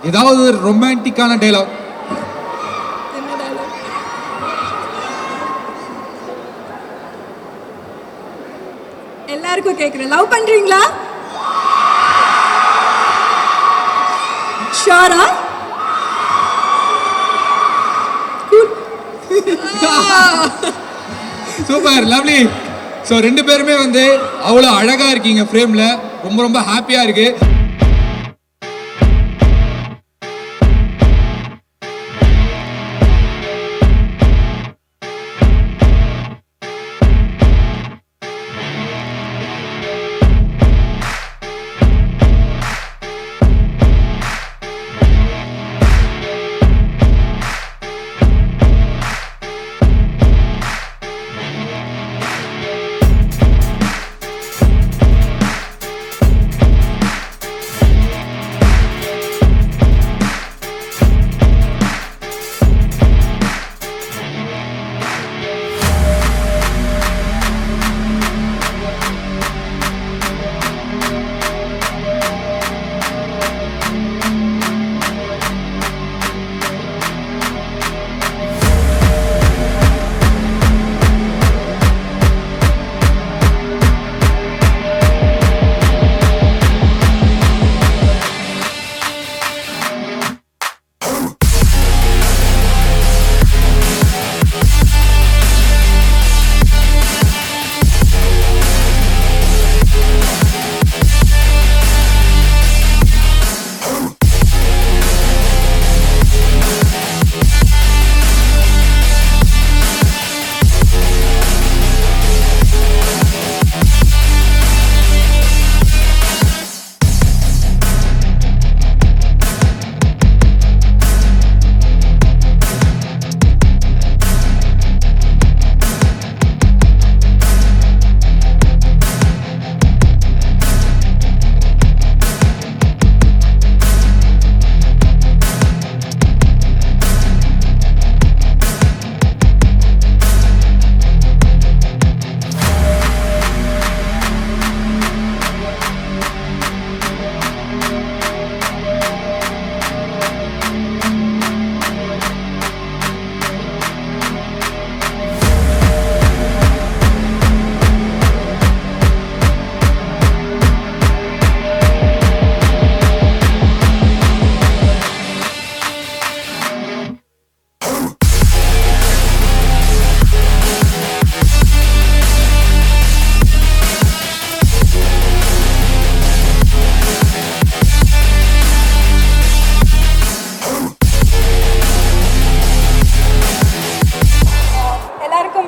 ஏதாவது ரொமான்டிக்கான டைலாக். எல்லாருக்கும் கேட்குறேன், லவ் பண்றீங்களா? ஷோரா? Super, lovely. ஸோ 2 பேருமே வந்து அவ்வளோ அழகாக இருக்கீங்க ஃப்ரேமில். ரொம்ப ரொம்ப ஹாப்பியாக இருக்குது.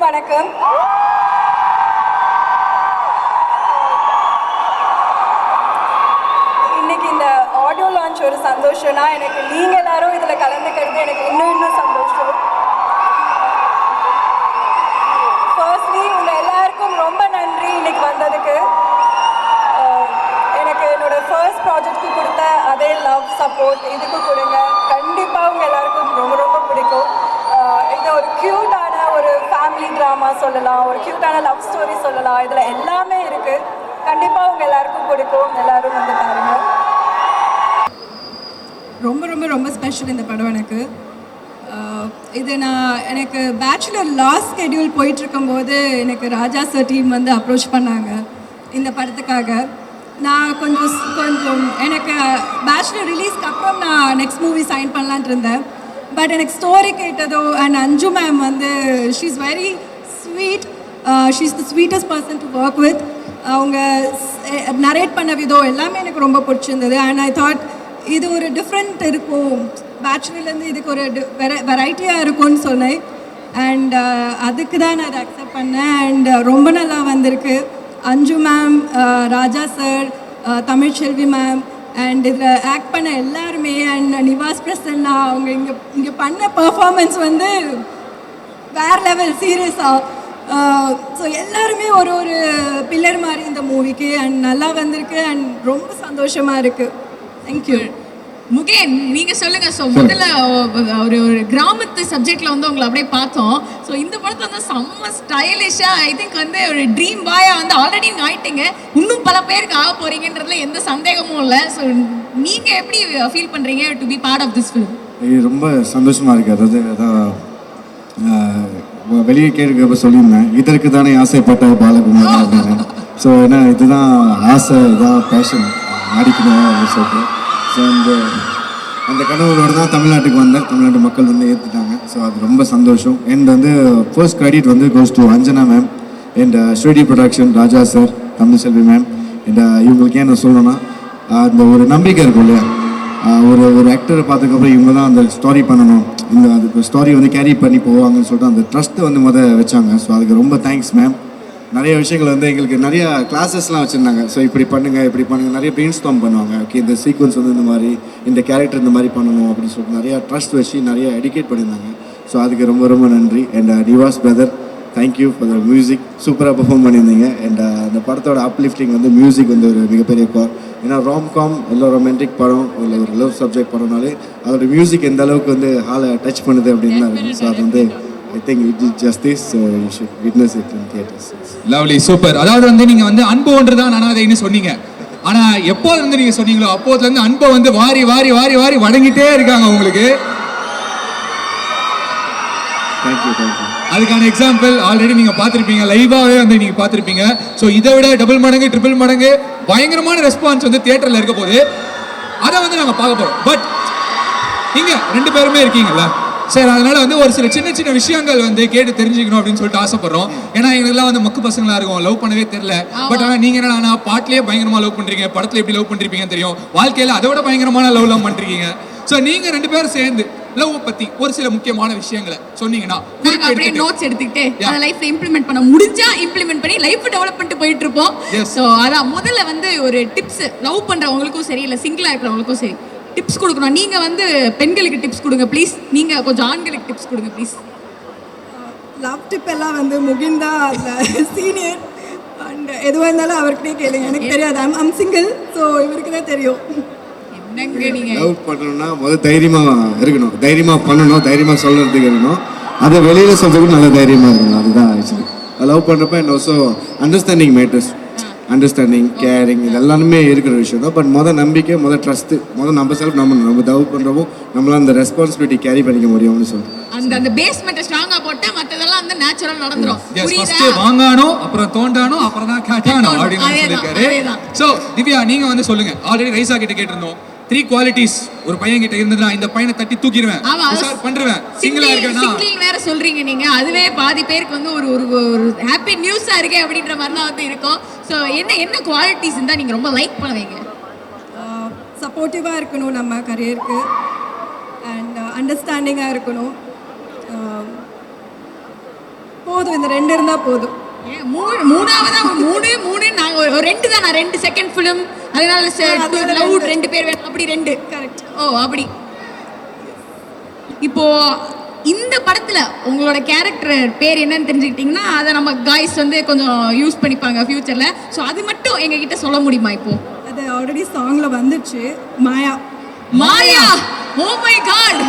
வணக்கம். இன்னைக்கு இந்த ஆடியோ லான்ச் ஒரு சந்தோஷம்னா எனக்கு நீங்கள் எல்லாரும் இதில் கலந்துக்கிறது எனக்கு இன்னும் சந்தோஷம். ஃபர்ஸ்ட்லி உங்கள் எல்லாருக்கும் ரொம்ப நன்றி இன்னைக்கு வந்ததுக்கு. எனக்கு என்னோட ஃபர்ஸ்ட் ப்ராஜெக்ட்க்கு கொடுத்த அதே லவ் சப்போர்ட் இதுக்கு கொடுங்க. கண்டிப்பாக உங்கள் எல்லாருக்கும் ரொம்ப ரொம்ப பிடிக்கும். இது ஒரு க்யூட்டான ஒரு ஃபேமிலி ட்ராமா சொல்லலாம், ஒரு க்யூட்டான லவ் ஸ்டோரி சொல்லலாம். இதில் எல்லாமே இருக்குது. கண்டிப்பாக உங்கள் எல்லாருக்கும் பிடிக்கும். எல்லோரும் வந்து பாருங்கள். ரொம்ப ரொம்ப ரொம்ப ஸ்பெஷல் இந்த படம் எனக்கு. இது எனக்கு பேச்சுலர் லாஸ்ட் ஸ்கெடியூல் போயிட்டுருக்கும்போது எனக்கு ராஜா சார் டீம் வந்து அப்ரோச் பண்ணாங்க இந்த படத்துக்காக. நான் கொஞ்சம் எனக்கு பேச்சுலர் ரிலீஸ்க்கு அப்புறம் நான் நெக்ஸ்ட் மூவி சைன் பண்ணலான்ட்டு இருந்தேன். பட் எனக்கு ஸ்டோரி கேட்டதோ அண்ட் அஞ்சு மேம் வந்து she is very sweet, she is the sweetest person to work with. அவங்க நரேட் பண்ண விதம் எல்லாமே எனக்கு ரொம்ப பிடிச்சிருந்தது. அண்ட் ஐ தாட் இது ஒரு டிஃப்ரெண்ட் இருக்கும், பேச்சுலர்லேருந்து இதுக்கு ஒரு வெரைட்டியாக இருக்கும்னு சொன்னேன். அண்ட் அதுக்கு தான் நான் அதை அக்செப்ட் பண்ணேன். அண்ட் ரொம்ப நல்லா வந்திருக்கு. அஞ்சு ma'am, Raja sir, Tamilselvi ma'am and இதில் ஆக்ட் பண்ண எல்லாருமே அண்ட் நிவாஸ் பிரசன்னா அவங்க இங்கே பண்ண பர்ஃபார்மன்ஸ் வந்து வேறு லெவல் சீரியஸாக. ஸோ எல்லாருமே ஒரு பில்லர் மாதிரி இந்த மூவிக்கு. அண்ட் நல்லா வந்திருக்கு அண்ட் ரொம்ப சந்தோஷமாக இருக்குது. தேங்க்யூ. முகேன் நீங்க சொல்லுங்க. ஸோ முதல்ல ஒரு ஒரு கிராமத்து சப்ஜெக்ட்ல வந்து உங்களை அப்படியே பார்த்தோம். ஸோ இந்த படத்தை வந்து செம்ம ஸ்டைலிஷா ஐ திங்க் வந்து ஒரு ட்ரீம் பாயா வந்து ஆல்ரெடி நீங்க ஆயிட்டீங்க. இன்னும் பல பேருக்கு ஆக போறீங்கன்றதுல எந்த சந்தேகமும் இல்லை. ஸோ நீங்க எப்படி ஃபீல் பண்றீங்க to be part of this film? இது ரொம்ப சந்தோஷமாக இருக்குது. அதாவது அதான் வெளியே கேட்கிறப்ப சொல்லியிருந்தேன், இதற்கு தானே ஆசைப்பட்ட பாலகுமார் அப்படின்னு. ஸோ ஏன்னா இதுதான் ஆசை, இதுதான் பேஷன், நடிக்கணும் அப்படின்னு சொல்லிட்டு. ஸோ அந்த கனவுகளோடு தான் தமிழ்நாட்டுக்கு வந்தேன். தமிழ்நாட்டு மக்கள் வந்து ஏற்றுட்டாங்க. ஸோ அது ரொம்ப சந்தோஷம். அண்ட் வந்து ஃபர்ஸ்ட் கிரெடிட் வந்து goes to Anjana ma'am and studio production, Raja sir, Tamil Selvi ma'am. And இவங்களுக்கு ஏன் நான் சொல்லணும்னா அந்த ஒரு நம்பிக்கை இருக்கும் இல்லையா, ஒரு ஆக்டரை பார்த்ததுக்கப்புறம் இவங்க தான் அந்த ஸ்டோரி பண்ணணும், இந்த அதுக்கு ஸ்டோரி வந்து கேரி பண்ணி போவாங்கன்னு சொல்லிட்டு அந்த ட்ரஸ்ட்டை வந்து வச்சாங்க. ஸோ அதுக்கு ரொம்ப தேங்க்ஸ் மேம். நிறைய விஷயங்கள் வந்து எங்களுக்கு நிறைய கிளாஸஸ்லாம் வச்சுருந்தாங்க. ஸோ இப்படி பண்ணுங்கள் நிறைய பிரெயின் ஸ்டார்ம் பண்ணுவாங்க. ஓகே, இந்த சீக்வன்ஸ் வந்து இந்த மாதிரி, இந்த கேரக்டர் இந்த மாதிரி பண்ணணும் அப்படின்னு சொல்லிட்டு நிறையா ட்ரஸ்ட் வச்சு நிறைய எடிகேட் பண்ணியிருந்தாங்க. ஸோ அதுக்கு ரொம்ப ரொம்ப நன்றி. And Nivas brother, thank you for the music, சூப்பராக பெர்ஃபார்ம் பண்ணியிருந்தீங்க. அண்ட் அந்த படத்தோட அப்லிஃப்டிங் வந்து மியூசிக் வந்து ஒரு மிகப்பெரிய கார். ஏன்னா ராம்காம் இல்லை ரொமான்டிக் படம் இல்லை ஒரு லவ் சப்ஜெக்ட் படம்னாலே அதோட மியூசிக் எந்த அளவுக்கு வந்து ஹாலை டச் பண்ணுது அப்படின்னு தான் இருக்குது. ஸோ அது வந்து I think it is justice. So you should witness it in theatres. Lovely, super. அதாவது வந்து நீங்க வந்து அன்புன்றதான் அனாதைன்னு சொன்னீங்க. ஆனா எப்போது வந்து நீங்க சொன்னீங்களோ அப்போதுல இருந்து அன்பை வந்து வாரி வாரி வாரி வாரி வழங்கிட்டே இருக்காங்க உங்களுக்கு. தேங்க்யூ. அதுக்கான எக்ஸாம்பிள் ஆல்ரெடி நீங்க பார்த்துருப்பீங்க, லைவாவே வந்து நீங்க பார்த்துருப்பீங்க. ஸோ இதை விட டபுள் மடங்கு ட்ரிபிள் மடங்கு பயங்கரமான ரெஸ்பான்ஸ் வந்து தியேட்டர்ல இருக்க போது அதை வந்து நாங்க பார்க்க போறோம். பட் நீங்க 2 பேருமே இருக்கீங்கல்ல சார், அதனால வந்து ஒரு சில சின்ன சின்ன விஷயங்கள் வந்து கேட்டு தெரிஞ்சுக்கணும் அப்படின்னு சொல்லிட்டு ஆசைப்படுறோம். ஏன்னா எங்களுக்குலாம் வந்து மக்கு பசங்களா இருக்கும், லவ் பண்ணவே தெரியல. பட் ஆனால் நீங்க என்ன பாட்டிலேயே பயங்கரமா லவ் பண்றீங்க, படத்துல எப்படி லவ் பண்றீங்கன்னு தெரியும், வாழ்க்கையில அதை விட பயங்கரமான லவ் பண்றீங்க. ஸோ நீங்க 2 பேரும் சேர்ந்து லவ் பத்தி ஒரு சில முக்கியமான விஷயங்களை சொன்னீங்கன்னா அப்படியே நோட்ஸ் எடுத்துக்கிட்டு அதை லைஃப்ல இம்ப்ளிமெண்ட் பண்ண முடிஞ்சா இம்ப்ளிமெண்ட் பண்ணி லைஃப் டெவலப் பண்ணிட்டு போயிட்டு இருப்போம். ஸோ அதான் முதல்ல வந்து ஒரு டிப்ஸ், லவ் பண்றவங்களுக்கும் சரி இல்லை சிங்கிளா இருக்கிறவங்களுக்கும் சரி டிப்ஸ் கொடுக்கணும். நீங்க வந்து பெண்களுக்கு டிப்ஸ் கொடுங்க ப்ளீஸ், நீங்க கொஞ்சம் ஆண்களுக்கு டிப்ஸ் கொடுங்க ப்ளீஸ். லவ் டிப் எல்லாம் வந்து முகிந்தா அதில் சீனியர் அண்ட் எதுவாக இருந்தாலும் அவர்கிட்டே கேளுங்க, எனக்கு தெரியாது. ஐம் சிங்கிள், ஸோ இவருக்கு தான் தெரியும். என்னங்க நீங்க லவ் பண்ணணும்னா முதல் தைரியமாக இருக்கணும், தைரியமாக பண்ணணும், தைரியமாக சொல்கிறதுக்கு இருக்கணும், அதை வெளியில் சொல்கிறதுக்கு நல்ல தைரியமாக இருக்கணும். அதுதான் ஆக்சுவலி லவ் பண்ணுறப்ப and also understanding matters. Understanding, caring, இது எல்லாமே இருக்கிற விஷயம் தான். பட் நம்பிக்கை, ட்ரஸ்ட்டு, நம்ம செல்ஃப் நம்ம லவ் பண்ணுறப்போ நம்மளால் அந்த ரெஸ்பான்சிபிலிட்டி கேரி பண்ணிக்க முடியும்னு சொல்லிட்டு அந்த பேஸ்மெண்ட்டை ஸ்ட்ராங்கா போட்டா மத்ததெல்லாம் வந்து நேச்சுரல் நடந்துரும். ஃபர்ஸ்ட் வாங்கானோ அப்புறம் தோண்டானோ அப்புறம் தான் கேட்டானோ அப்படின்னு சொல்லிருக்காரு. சோ திவ்யா நீங்க வந்து சொல்லுங்க. ஆல்ரெடி ரைசா கிட்ட கேட்டிருந்தோம் 3 குவாலிட்டிஸ் ஒரு பையன் கிட்ட இருந்ததுன்னா இந்த பையனை தட்டி தூக்கிடுவேன், உஷார் பண்றேன், சிங்கிளா இருக்கேனா சிங்கிள் வேற சொல்றீங்க நீங்க. அதுவே பாதி பேருக்கு வந்து ஒரு ஹாப்பி நியூஸா இருக்கே அப்படின்ற மாதிரி தான் வந்து இருக்கும். ஸோ என்ன குவாலிட்டிஸ் இருந்தா நீங்க ரொம்ப லைக் பண்ணுவீங்க? சப்போர்ட்டிவாக இருக்கணும் நம்ம கரியருக்கு, அண்ட் அண்டர்ஸ்டாண்டிங்காக இருக்கணும். போதும், இந்த 2 இருந்தால் போதும். மூணாவதா 3 நாங்க ஒரு 2 தான். 2 செகண்ட் ஃபிலிம், அதனால லவ் 2 பேர் அப்படி 2 கரெக்ட். ஓ அப்படி. இப்போ இந்த படத்துல உங்களோட கேரக்டர் பேர் என்னன்னு தெரிஞ்சுக்கிட்டீங்கன்னா அதை நம்ம காய்ஸ் வந்து கொஞ்சம் யூஸ் பண்ணிப்பாங்க ஃபியூச்சர்ல. ஸோ அது மட்டும் எங்ககிட்ட சொல்ல முடியுமா? இப்போ அது ஆல்ரெடி சாங்ல வந்துச்சு, மாயா. மாயா, ஓ மை காட்.